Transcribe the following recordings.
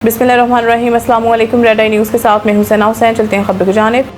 बिस्मिल्लाहिर्रहमानिर्रहीम। अस्सलाम वालेकुम। रेड आई न्यूज़ के साथ मैं हुसैना हुसैन। चलते हैं खबर की जानिब।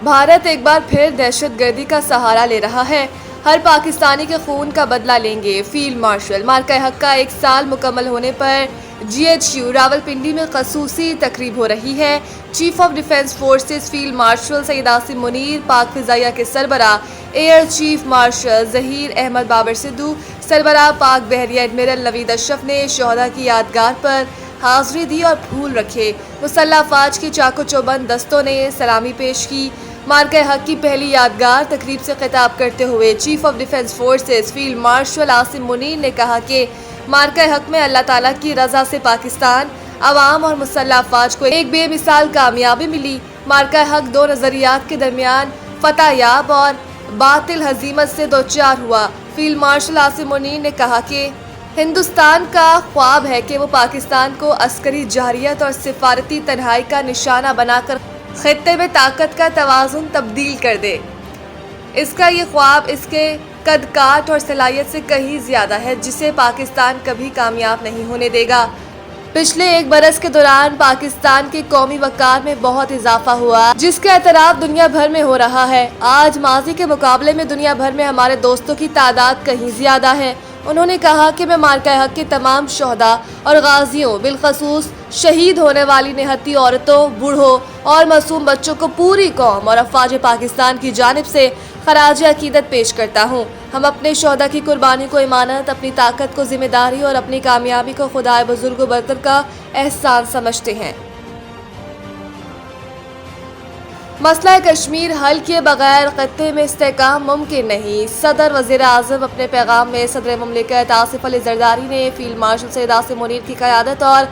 भारत एक बार फिर दहशतगर्दी का सहारा ले रहा है। हर पाकिस्तानी के खून का बदला लेंगे। फील्ड मार्शल मार्का हक का 1 साल मुकम्मल होने पर GHU रावलपिंडी में खसूसी तकरीब हो रही है। Chief of defence forces field marshal Syed Asim Munir, Pak फिजाइया के सरबराह air chief marshal Zaheer Ahmed Babar Sidhu, सरबराह पाक बहरिया एडमिरल नवीद अशरफ ने शोहदा की यादगार पर हाजिरी दी और फूल रखे। मुसल्लह अफवाज की चाको चौबंद दस्तों ने सलामी पेश की। मार्का हक की पहली यादगार तकरीब से खिताब करते हुए chief of defence forces field martial Asim Munir ने कहा कि मार्का हक में अल्लाह ताला की रजा से पाकिस्तान अवाम और मुसल्लह अफवाज को एक बेमिसाल कामयाबी मिली। मार्का हक 2 नजरियात के दरमियान फतह याब और बातिल हजीमत से दोचार हुआ। फील्ड मार्शल आसिम मुनीर ने कहा कि हिंदुस्तान का ख्वाब है कि वो पाकिस्तान को अस्करी जारियत और सिफारती तन्हाई का निशाना बनाकर खित्ते में ताकत का तवाज़ुन तब्दील कर दे। इसका ये ख्वाब इसके कद काट और सलाहियत से कहीं ज़्यादा है, जिसे पाकिस्तान कभी कामयाब नहीं होने देगा। पिछले 1 बरस के दौरान पाकिस्तान के कौमी वक़ार में बहुत इजाफा हुआ, जिसका एतराफ़ दुनिया भर में हो रहा है। आज माजी के मुकाबले में दुनिया भर में हमारे दोस्तों की तादाद कहीं ज़्यादा है। उन्होंने कहा कि मैं मार्का हक के तमाम शोहदा और गाजियों, बिलखसूस शहीद होने वाली निहत्ती औरतों, बूढ़ों और मासूम बच्चों को पूरी कौम और अफवाज पाकिस्तान की जानिब से खराज अकीदत पेश करता हूँ। हम अपने शोहदा की कुर्बानी को इमानत, अपनी ताकत को जिम्मेदारी और अपनी कामयाबी को खुदाए बुजुर्ग बरतर का एहसान समझते हैं। मसला कश्मीर हल किए बगैर खत्ते में इस्तेहकाम मुमकिन नहीं। सदर वज़ीर आज़म अपने पैगाम में सदर मुमलिकत आसिफ अली जरदारी ने फील्ड मार्शल सैयद आसिम मुनीर की क़यादत और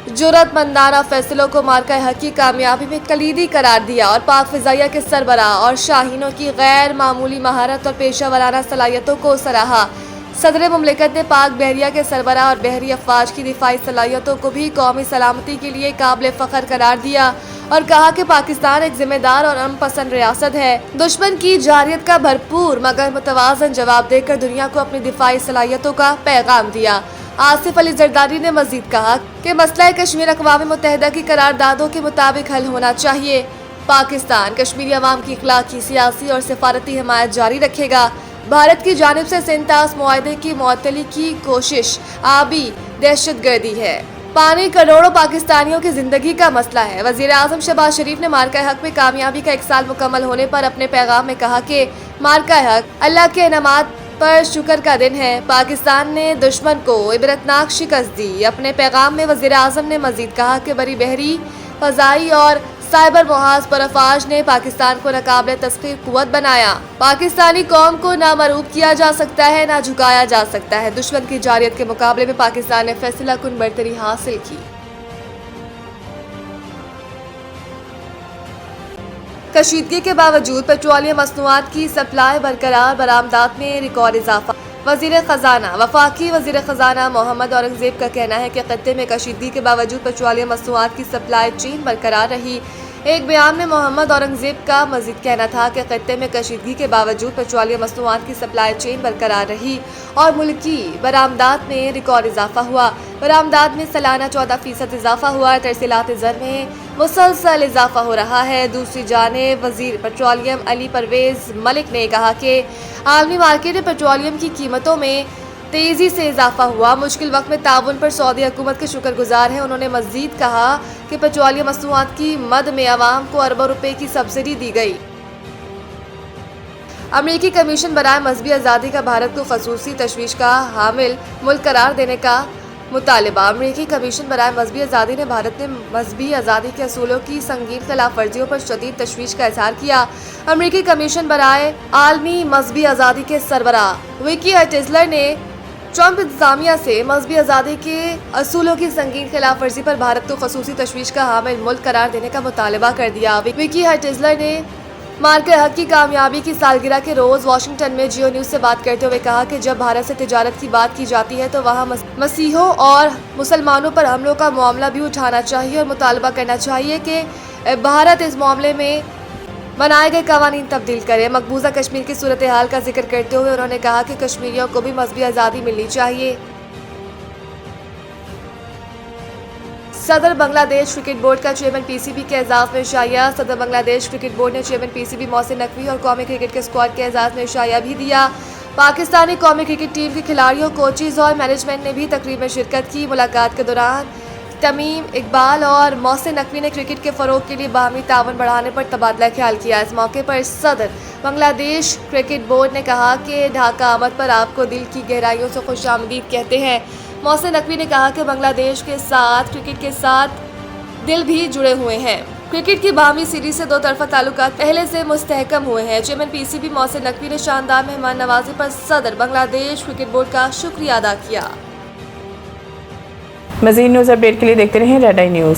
जुर्रतमंदाना फैसलों को मार्का हक की कामयाबी में कलीदी करार दिया और पाक फिजाइया के सरबराह और शाहीनों की गैर मामूली महारत और पेशा वराना सलाहियतों को सराहा। सदर मुमलिकत ने पाक बहरिया के सरबराह और बहरी अफवाज की दिफाई सलाहियतों को भी कौमी सलामती के लिए काबिल फ़ख्र करार दिया और कहा कि पाकिस्तान एक जिम्मेदार और अमन पसंद रियासत है। दुश्मन की जारियत का भरपूर मगर मुतवाज़न जवाब देकर दुनिया को अपनी दिफाई सलाहियतों का पैगाम दिया। आसिफ अली जरदारी ने मजीद कहा कि मसला कश्मीर अक़वाम मुत्तहिदा की करारदादों के मुताबिक हल होना चाहिए। पाकिस्तान कश्मीरी अवाम की इखलाकी, सियासी और सिफारती हिमायत जारी रखेगा। भारत की जानिब से सिंतास मुआहदे की मुअत्तली की कोशिश आबी दहशतगर्दी है। पानी करोड़ों पाकिस्तानियों की जिंदगी का मसला है। वज़ीर आज़म शहबाज शरीफ ने मार्का हक में कामयाबी का 1 साल मुकम्मल होने पर अपने पैगाम में कहा कि मार्का हक अल्लाह के इनामात पर शुक्र का दिन है। पाकिस्तान ने दुश्मन को इबरतनाक शिकस्त दी। अपने पैगाम में वज़ीर आज़म ने मजीद कहा कि बड़ी बहरी, फ़ज़ाई और साइबर मुहाज पर अफवाज ने पाकिस्तान को नाकाबिल तस्खीर कुव्वत बनाया। पाकिस्तानी कौम को ना मरूब किया जा सकता है, ना झुकाया जा सकता है। दुश्मन की जारियत के मुकाबले में पाकिस्तान ने फैसला कुन बढ़तरी हासिल की। कशीदगी के बावजूद पेट्रोलियम मसनूआत की सप्लाई बरकरार, बरामदात में रिकॉर्ड इजाफा। वज़ीर ख़जाना वफाकी वज़ीर ख़जाना मोहम्मद औरंगज़ेब का कहना है कि खत्ते में कशीदगी के बावजूद पेट्रोलियम मसनूआत की सप्लाई चेन बरकरार रही। एक बयान में मोहम्मद औरंगज़ेब का मज़ीद कहना था कि खत्ते में कशीदगी के बावजूद पेट्रोलियम मसनूआत की सप्लाई चेन बरकरार रही और मुल्की बरामदात में रिकॉर्ड इजाफा हुआ। बरामदात में सालाना 14% इजाफा हुआ। तरसीलात ज़र में मुसलसल इजाफा हो रहा है। दूसरी जानिब वज़ीर पेट्रोलियम अली परवेज़ मलिक ने कहा कि आलमी मार्केट में पेट्रोलियम की कीमतों में तेज़ी से इजाफा हुआ। मुश्किल वक्त में ताउन पर सऊदी हुकूमत के शुक्रगुजार हैं। उन्होंने मज़ीद कहा कि पेट्रोलियम मसनूआत की मद में अवाम को अरबों रुपए की सब्सिडी दी गई। अमरीकी कमीशन बराए मजहबी आज़ादी का भारत को खसूसी तशवीश का हामिल मुल्क करार देने का मुतालिबा। अमरीकी कमीशन बराए मजहबी आज़ादी ने भारत में मजहबी आज़ादी के असूलों की संगीन खिलाफ वर्जियों पर शदीद तशवीश का इजहार किया। अमरीकी कमीशन बराए आलमी मजहबी आज़ादी के सरबराह विकी हर्टिज़लर ने ट्रंप इंतजामिया से मजहबी आज़ादी के असूलों की संगीन खिलाफ वर्जी पर भारत को खसूसी तशवीश का हामिल मुल्क करार देने का मुतालिबा कर दिया। विकी हर्टिज़लर ने मार्का हक की कामयाबी की सालगिरह के रोज़ वाशिंगटन में जियो न्यूज़ से बात करते हुए कहा कि जब भारत से तिजारत की बात की जाती है तो वहाँ मसीहों और मुसलमानों पर हमलों का मामला भी उठाना चाहिए और मुतालबा करना चाहिए कि भारत इस मामले में बनाए गए कवानीन तब्दील करे। मकबूजा कश्मीर की सूरत हाल का जिक्र करते हुए उन्होंने कहा कि कश्मीरियों को भी मजहबी आज़ादी मिलनी चाहिए। صدر بنگلہ دیش کرکٹ بورڈ کا چیئرمین پی سی بی کے اعزاز میں شائع. صدر بنگلہ دیش کرکٹ بورڈ نے chairman P C B Mohsin Naqvi اور قومی کرکٹ کے اسکواڈ کے اعزاز میں شائع بھی دیا. پاکستانی قومی کرکٹ ٹیم کے کھلاڑیوں، کوچز اور مینجمنٹ نے بھی تقریب میں شرکت کی. ملاقات کے دوران تمیم اقبال اور محسن نقوی نے کرکٹ کے فروغ کے لیے باہمی تعاون بڑھانے پر تبادلہ خیال کیا. اس موقع پر صدر بنگلہ دیش کرکٹ بورڈ نے کہا کہ ڈھاکہ آمد پر آپ کو دل کی گہرائیوں سے خوش آمدید کہتے ہیں. محسن نقوی نے کہا کہ بنگلہ دیش کے ساتھ کرکٹ کے ساتھ دل بھی جڑے ہوئے ہیں. کرکٹ کی باہمی سیریز سے دو طرفہ تعلقات پہلے سے مستحکم ہوئے ہیں. Chairman P C B Mohsin Naqvi نے شاندار مہمان نوازی پر صدر بنگلہ دیش کرکٹ بورڈ کا شکریہ ادا کیا. مزید نیوز اپڈیٹ کے لیے دیکھتے رہیں ریڈ آئی نیوز.